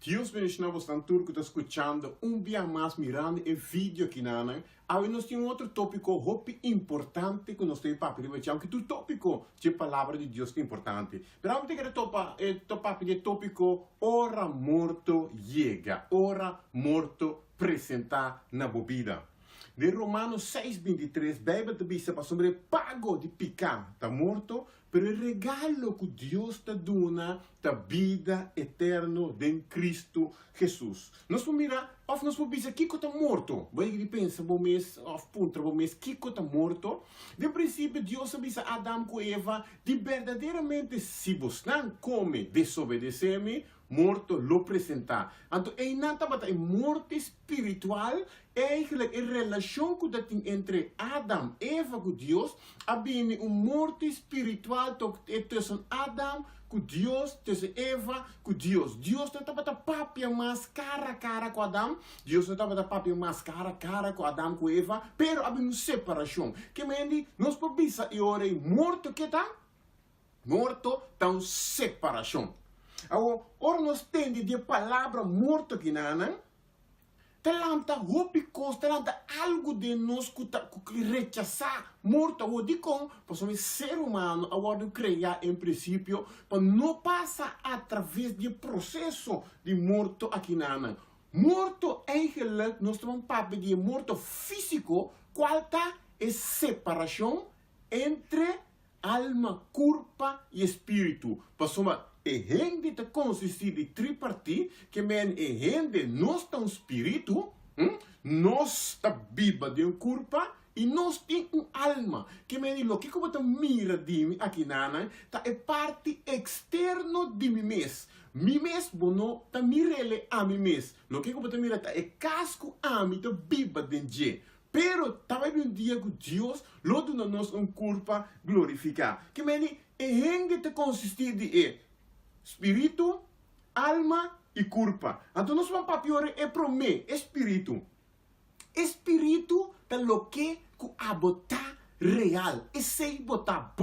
Dios bendiga você turco está escutando dia mais mirando e vídeo aqui na Aí nós temos outro tópico muito importante que nós temos para primeiro que o tópico de palavra de Deus é importante. Pero vamos ter que topar o tópico hora morto chega, hora morto presentar na bebida. De Romanos 6:23, Bíblia diz sobre pago de pecado, está morto, pero o regalo que Deus te dá da vida eterna em Cristo Jesus. Nós vamos mirar, nós vamos dizer que está morto. Vai que pensa, bom mês, que está morto. De princípio, Deus avisa a Adão e Eva de verdadeiramente, se você não come, desobedecer-me, morto lo apresentar. Então, é nada mas é morte espiritual, é a relação que tem entre Adão e Eva com Deus, havia uma morte espiritual entre Adão com Deus, entre Eva com Deus. Deus não estava a papia mais cara a cara com Adão, Deus não estava a papia mais cara a cara com Adão com Eva, pero havia uma separação. Que me nós podemos e ora morto que está? Morto está uma separação. Agora nós temos de palavra morto aqui na talanta rópicos, talanta algo de nós que rechaçar morto. Agora de como o ser humano agora criar em princípio para não passar através do processo de morto aqui na morto eigenlijk nós temos papo de morto físico, qual está a separação entre alma, corpo e espírito. Para e gente te consiste de tripartite, que men e gente nós tem um espírito, nós está viva de um corpo e nós tem uma alma. Que men lo que como te mira de mim aqui nana, tá é parte externo de mim mesmo. Mim mesmo bono tá mirele a mim mesmo. Lo que como te mira tá é casco a mim tá viva de je. Pero também um dia que Deus lo dá nos um corpo glorificado. Que men e gente te consiste de espírito, alma e corpo. Então nós vamos para pior é para mim, espírito. Espírito é o que a botar real. E se botar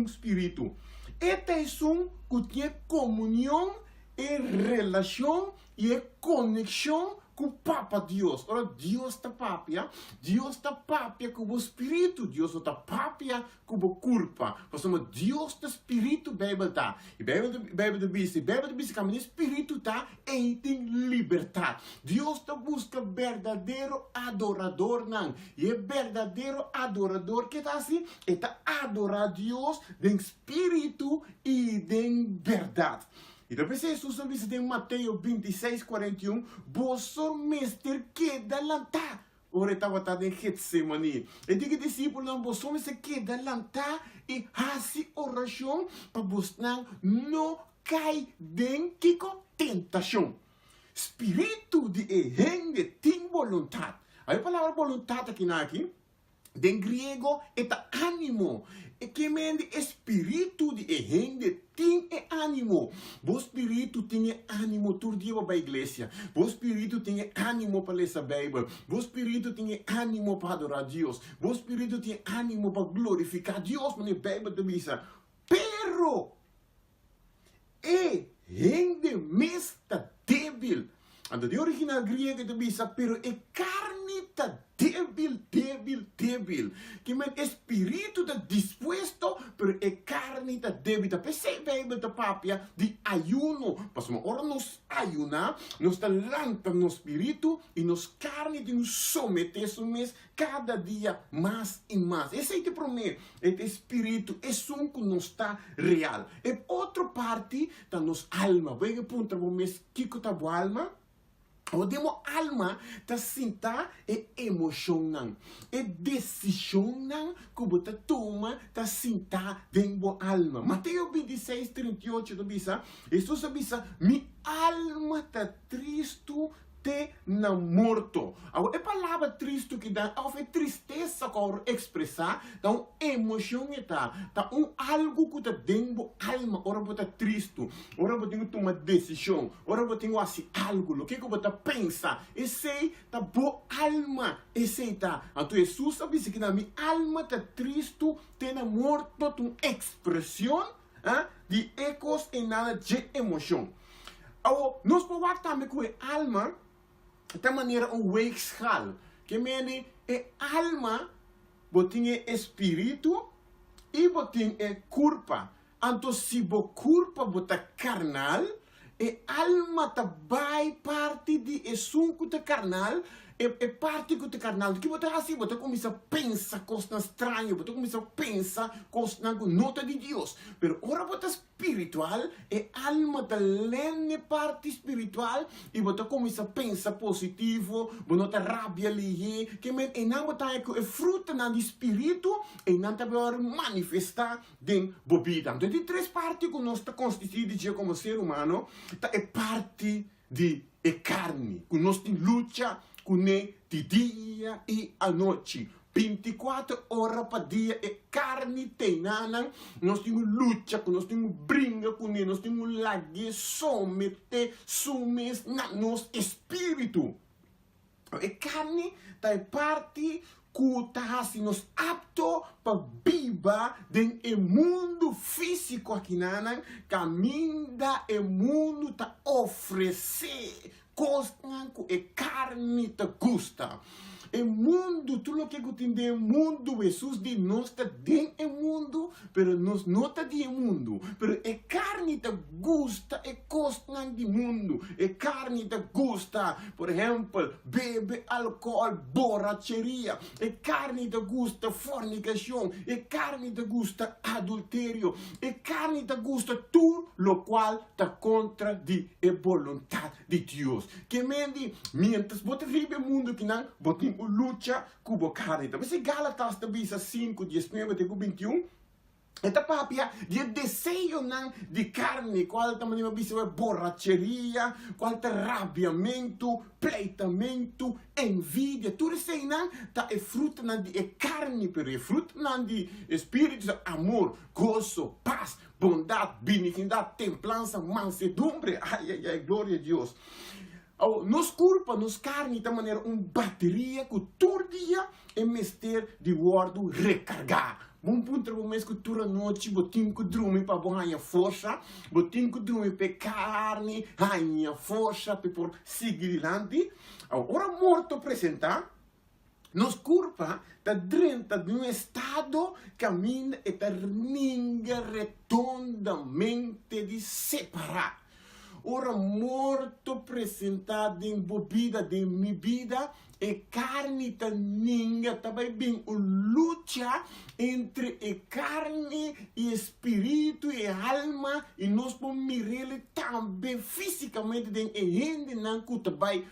espírito. Este é que tem comunhão e relação e conexão com o Papa Deus. Ora, Deus está papia. Deus está papia com o espírito. Deus está papia com o corpo. Porque Deus está espírito, Bíblia está. E Bíblia diz que o espírito está e tem liberdade. Deus está busca verdadeiro adorador, não. E é verdadeiro adorador que está assim, está adorar Deus em espírito e em verdade. E depois Jesus diz em Mateus 26:41, vosso mestre queda lantar. Ora estava em Getsemane. E diga discípulo, vosso mestre queda lantar e hace oração para vos não cair dentro tentação. Espírito de gente tem vontade. Aí a palavra vontade aqui. Em grego é ânimo. E que mende espírito de gente tem ânimo. O espírito tem ânimo todo dia para a igreja. O espírito tem ânimo para ler a Bíblia. O espírito tem ânimo para adorar Deus. O espírito tem ânimo para glorificar Deus. Mas a Bíblia diz, pero gente está débil. Então, de original grego diz, pero carne está débil. Que o espírito está disposto, pero carne está débil. Pensei bem da papia de ayuno. Mas ora nos ayuna, nos talanta no espírito e nos carne de nos someter cada dia mais e mais. Esse é para mim, este espírito é que não está real. E outra parte da nossa alma. Vai apontar para o que está a alma? O demo alma ta sinta e emoção e decisão que você toma ta sinta dentro alma. Mateus 26:38 diz, Jesus diz, mi alma ta triste te na morto. A palavra triste que dá é tristeza que expressar, dá uma emoção dá algo que está dentro da alma. Ora você triste, ora você tem que tomar decisão, ora você tem que fazer algo, o que você pensa, esse tá boa alma, esse tá. Então Jesus diz que na minha alma está triste, te na morto, uma expressão de ecos e nada de emoção. nós podemos também com a alma, de maneira weegschaal. Que mene, a alma, botinha espírito, e botinha corpo. Então, se bo corpo bota carnal, alma também parte de assunto de carnal, parte do carnal. Que você assim, você começa a pensar coisas estranhas, você começa a pensar coisas que nota de Deus. Mas ora você espiritual, alma da lene parte espiritual, e você começa a pensar positivo, você nota rabia ali, que e não você é fruto do espírito, e não também manifestar em bebida. Então, tem três partes que nós estamos constituídos como ser humano, é parte de carne, que nós temos luta com de dia e a noite. 24 horas para dia é carne tenana. Nós temos luta, nós temos briga com ele, nós temos lague, someter, sumes na nosso espírito. É carne da parte que está assim, nos apto para viver dentro do mundo físico aqui, caminha o mundo está oferecer coisas que a carne te gosta. O mundo, tudo o que tem o mundo, Jesus de nós está dentro do mundo, mas nós não está dentro do mundo. Mas a carne te gosta, é coisa do mundo. A carne te gosta, por exemplo, bebe álcool, borracheria. A carne te gosta, fornicação. A carne te gosta, adultério. A carne te gosta, tudo o qual está contra a vontade de Deus. Que mende, mientras você vive o mundo que não, você luta com a carne. Então, se Gálatas 5, 19 até 21, esta papia de desejo de carne, qual também é borracheria, qual é rabiamento, pleitamento, envidia, tudo isso é fruto de carne, pero é fruto de espírito, amor, gozo, paz, bondade, benignidade, templança, mansedumbre. Ai, ai, glória a Deus. Nos corpo, nos carne, de maneira bateria que todo dia é mestre de guardo recargar. Bom ponto para mês que toda noite botinho que dorme para bom ganhar força, botinho que dorme para carne, ganhar força para por seguir adiante. Ora morto apresentar, nos corpo está dentro de estado caminha e está ninguém redondamente de separar. Ora morto apresentado em bebida de minha vida, e carne ta ninga também bem o luta entre a carne e espírito e alma, e nós podemos mirar também fisicamente dentro e gente não que também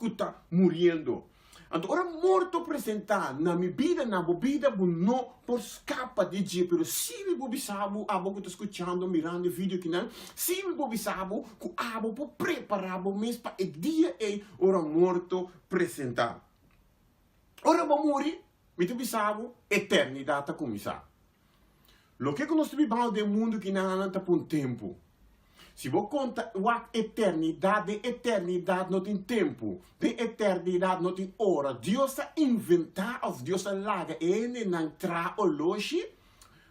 está morrendo. Então, ora morto apresentar na minha vida, na bebida, não por escapa de dia, mas se me bobisabo, a boca está escutando, mirando o vídeo que não, se me bobisabo, que a boca preparar o mês para o dia e ora morto apresentar. Ora vou morrer, me bobisabo, eternidade a começar. O que nós vivemos do mundo que não está por tempo. Se você conta a eternidade não tem tempo. De eternidade não tem hora. Deus a inventar, ou Deus a larga, ele não traz hoje,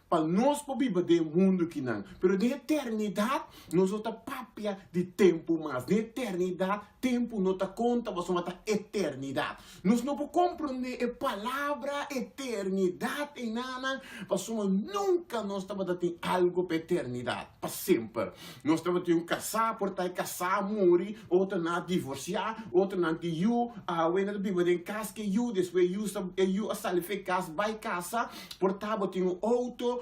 para nós viver do mundo que não. Mas de eternidade, nós não temos papia de tempo mais. De eternidade, tempo não está conta, nós somos eternidade. Nós não podemos compreender a palavra eternidade e nada, nós nunca nós estamos tendo algo para eternidade, para sempre. Nós estamos tendo casar, portar casar, morrer, outro não divorciar, outro não de you, when viver em casa que you, depois you sair casa, vai casa, portar tem outro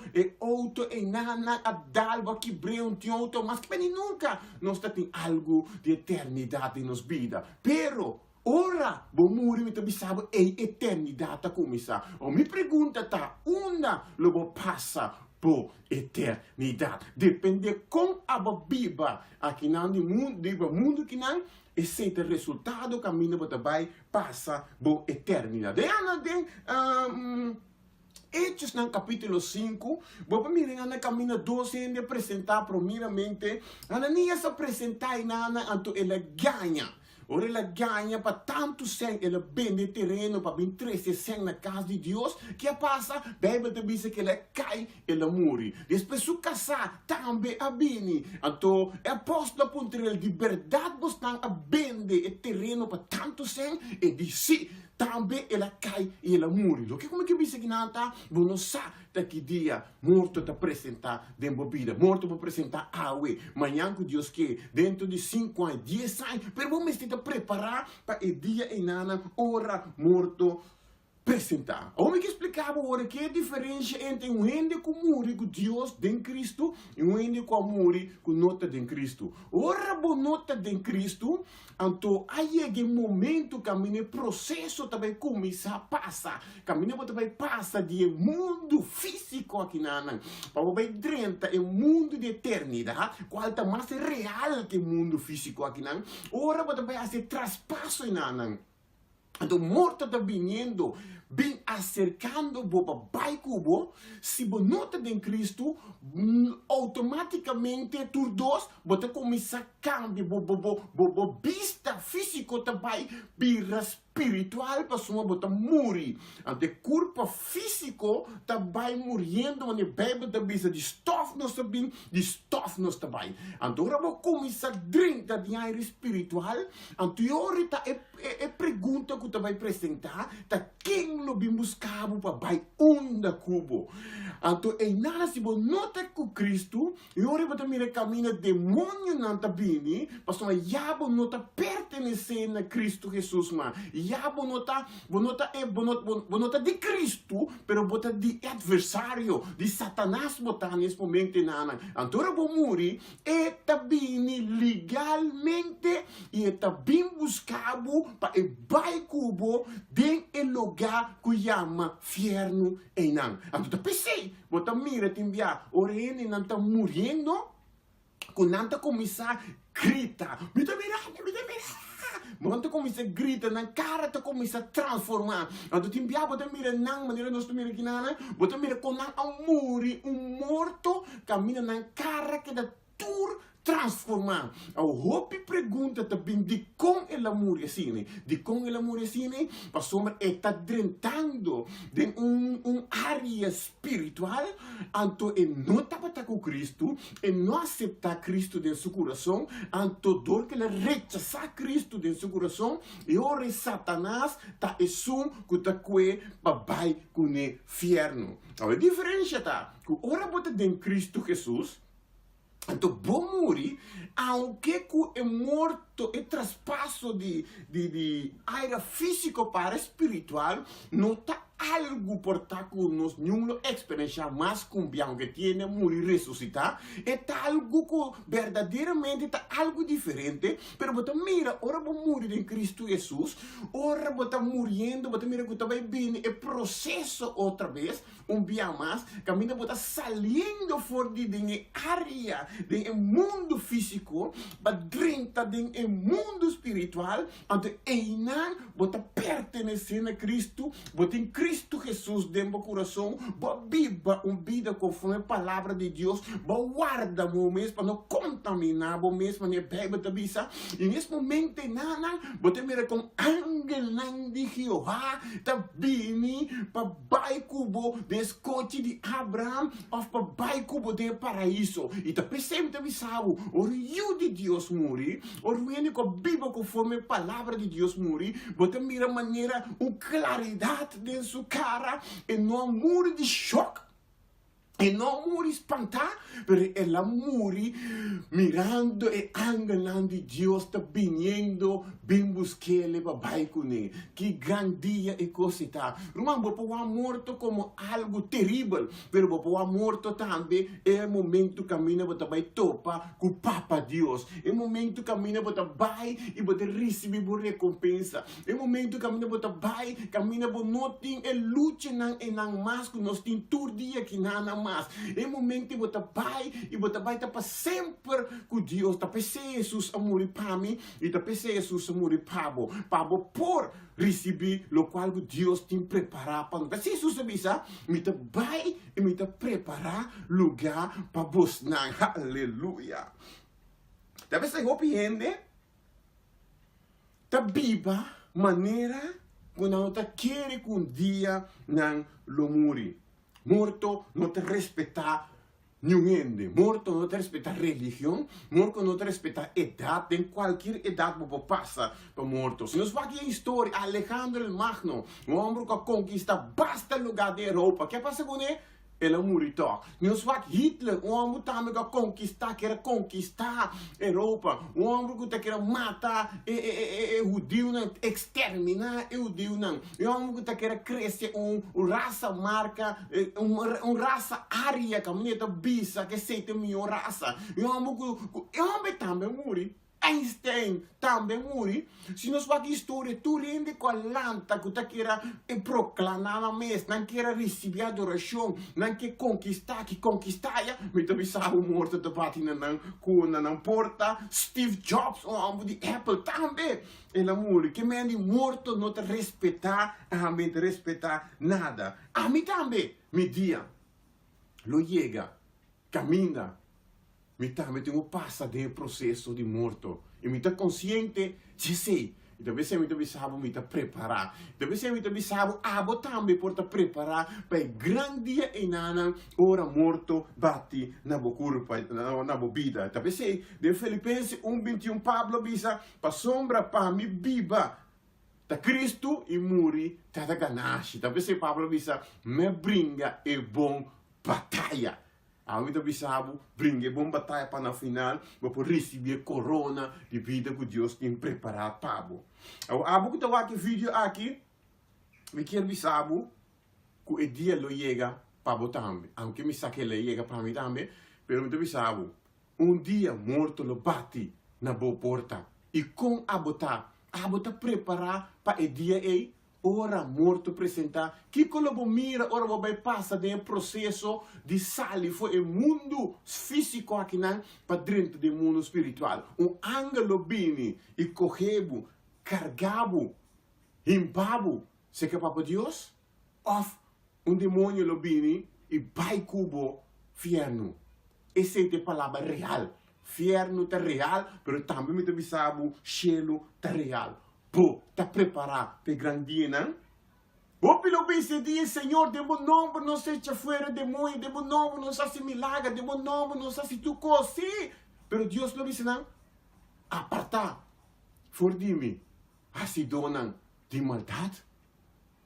e nada, a dalva que breu tem outro, mas que nunca nós temos algo de eternidade nos vida. Pero ora, bom morrer, me sabe, é eternidade a começar. O me pergunta tá, onde lo vou passar por eternidade? Depende com a Bíblia aqui no mundo que não, esse é o resultado caminho para vai passar por eternidade. Hechos no capítulo 5, vou mirar na caminho 12 e apresentar primeiramente, Ananias apresentar e nana, então ele ganha. ora ela ganha para tanto sangue, ela vende terreno para vir 13 sangue na casa de Deus, que passa, a Bíblia diz que ela cai, ela morre. Depois se casar, também a bini. Então, é apóstolo apontar de verdade, você está a vender terreno para tanto sangue, e de si, também ela cai e ela morre. O que como que diz que não está? Não sabe daqui dia morto para apresentar dentro da vida, morto para apresentar água. Manhã que Deus quer, dentro de 5 anos, 10 anos, mas vamos estar preparar para o dia e nana, hora morto apresentar. Como que explicava agora que é a diferença entre um ende com morre com Deus em Cristo e um ende com morre com nota em Cristo. Ora, boa nota em Cristo, então aí é o momento que o processo também começa a passar. Caminho também passa de mundo físico aqui na Ana, para o 30 é mundo de eternidade, qual está mais real que o mundo físico aqui na Ana. Ora, também fazer traspasso na Ana. Então, morto está vindo, bem acercando o pai cubo, se você nota em Cristo, automaticamente, tu dois, você começa a cambiar, vista físico também, vira espiritual, para sua bota morrer. Ante corpo físico também morrendo, mas a Bíblia também diz de stof nós também, de stof nós também. Agora vou começar a drincar de ar espiritual, ante ahorita é pergunta que eu vai apresentar, tá quem lo bem buscava para vai onda cubo. Então, e nada se você nota com Cristo, e agora você mira caminho demônio não tá bem, mas o diabo não tá pertencendo a Cristo Jesus, mas diabo não tá de Cristo, pero você de adversário, de Satanás botar nesse momento nada. Então, você morrer, e tá bem legalmente, e tá bem buscado para o vai cubo de lugar que chama inferno e não. Então, pensei, você mira te enviar, ora ele não está morrendo, quando não está começar a gritar, me dá quando começa a gritar, na cara te começa a transformar. Então, te enviar, você mira não, maneira nós mira aqui nada, você mira quando não morre, morto, caminha na cara que dá tur transformar. A Hopi pergunta também de como ela morre assim, de como ela morre assim, para sombra está drentando de área espiritual, então ele não estava com Cristo, ele não aceita Cristo em seu coração, então dor que ele rechaça Cristo em seu coração, e ora Satanás está esum que está com babai com o inferno. A diferença está que ora bota em Cristo Jesus. Então, bom morrer, aunque é morto, é traspasso de área físico para espiritual, não está algo por estar com nós, nenhuma experiência mais cambiante que tem morrer e ressuscitar, é algo que verdadeiramente está algo diferente, mas você mira, ora você morrer em Cristo Jesus, ora você está morrendo, você mira que está bem, é processo outra vez, dia mais, caminho você está saindo fora de área, do mundo físico, para dentro do mundo espiritual, então, você pertencendo a Cristo, você tem Cristo Jesus dentro do coração, viva uma vida conforme a palavra de Deus, guarda o mesmo, para não contaminar o mesmo, na Bíblia da Bisa. E nesse momento, você mira com ángel de Jeová, está vindo para o cubo de escote de Abraão, para o cubo de paraíso. E está sempre avisado, o rio de Deus morre, o rio que viva conforme a palavra de Deus morre, você mira maneira, claridade dentro sua cara, e não morre de choque. E não morre espantar, mas ela morre mirando e angelando de Deus está vindo, bem buscar ele para vai com ele. Que grande dia e coisa está. Irmão, você pode morto como algo terrível, mas você pode morto também é o momento que caminha você vai topar com o Papa Deus. É o momento que caminha você vai e você recebe a recompensa. É o momento que caminha você vai, caminha você não tem luta não mais que nós temos todo dia que não mais. É o momento que você vai e você vai estar para sempre com Deus. Está pensando Jesus a morrer para mim e está pensando Jesus a morrer para você. Para você por receber o qual Deus tem preparado para nós. Se Jesus avisa, me vai e me preparar lugar para você. Aleluia. Talvez você compreende? ta biba maneira quando ta quer que um dia não lo muri. Morto não te respeitar ninguém. Morto não te respeitar religião. Morto não te respeitar idade. Em qualquer idade você passa para morto. Se nós vamos a história, Alejandro el Magno, o homem que conquista basta lugar da Europa. O que passa com ele? Ele morreu. Nós vamos Hitler, o homem também que quer conquistar Europa. O homem que quer matar judeu, exterminar judeu. O homem que quer crescer raça marca, raça área, que a mulher bisa, que seita minha raça. O homem também morreu. Einstein também morreu. Se nós vamos história, tu rende com a lanta que tu quer proclamar a mesa, não quer receber adoração, não quer conquistar, mas também sabe morto de bater na porta. Steve Jobs, o homem de Apple, também. Ele morreu. Que mende morto não te respeitar, a mim te respeitar nada. A mim também, me dia, lo chega, caminha. Me também tenho passa de processo de morto. E me tá consciente, de sei. E talvez eu me sabe me preparar. Talvez eu me sabe abo também por preparar para o grande dia e nana ora morto bate na corpo na vida. Talvez de Filipenses 1:21 Pablo bisa para sombra para me biba. Ta Cristo e muri ta da ganache. Talvez Pablo bisa me bringa e bom batalha. A vida bisabo brinque bom batalha para na final, para receber corona de vida que Deus tem preparado para abo. Abo que estava aqui vídeo aqui, me quer bisabo que o dia lo chega para abo também. Aunque me saque ele chega para mim também, pero me bisabo dia morto lo bate na boa porta e com abo tá preparar para o dia aí. Ora morto apresentar, que quando mira, ora vai passar de processo de sair foi o mundo físico aqui não para dentro do mundo espiritual. Ángelo bini e correbo, cargabo, impabo, se que para Deus, of demônio lo bini e vai cubo fierno. Essa é a palavra real. Fierno é real, mas também me avisava, cielo é real. Está preparado para grande dia, o pelo bem se diz, Senhor, de meu nome não se echa fora demônio, de meu nome não se hace milagre, de meu nome não se hace tu coisa, sim. Pero Deus lo diz, não? Apartar, for de mim, assim donan de maldade.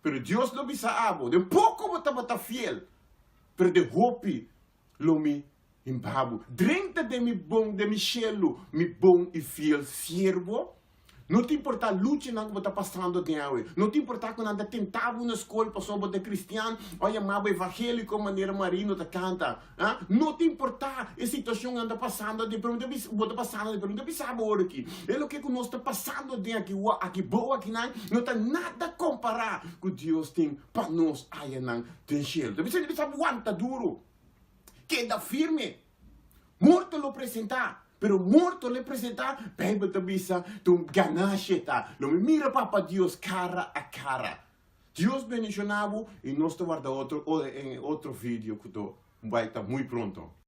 Pero Deus lo diz a abo, de pouco você está fiel, pero de hope, lo me embabo. Drenta de mi cielo, mi bom e fiel servo. Não te importa a luta que você está passando de hoje. Não te importa quando você tentava na escola para ser de cristiano, ou chamava evangélico, maneira marino te canta. Não te importa a situação que você está passando de pergunta, você passando de pergunta, pensava agora aqui. É o que nós está passando de aqui boa, aqui não tem nada a comparar com Deus tem para nós aí não tem cielo. Você precisa aguentar duro, queda firme, morto lo apresentar. Pero morto le apresentar, Bíblia te bisa, tu ganache tá. Não me mira para Deus cara a cara. Deus bendicionado e nós te guarda outro vídeo que vai estar muito pronto.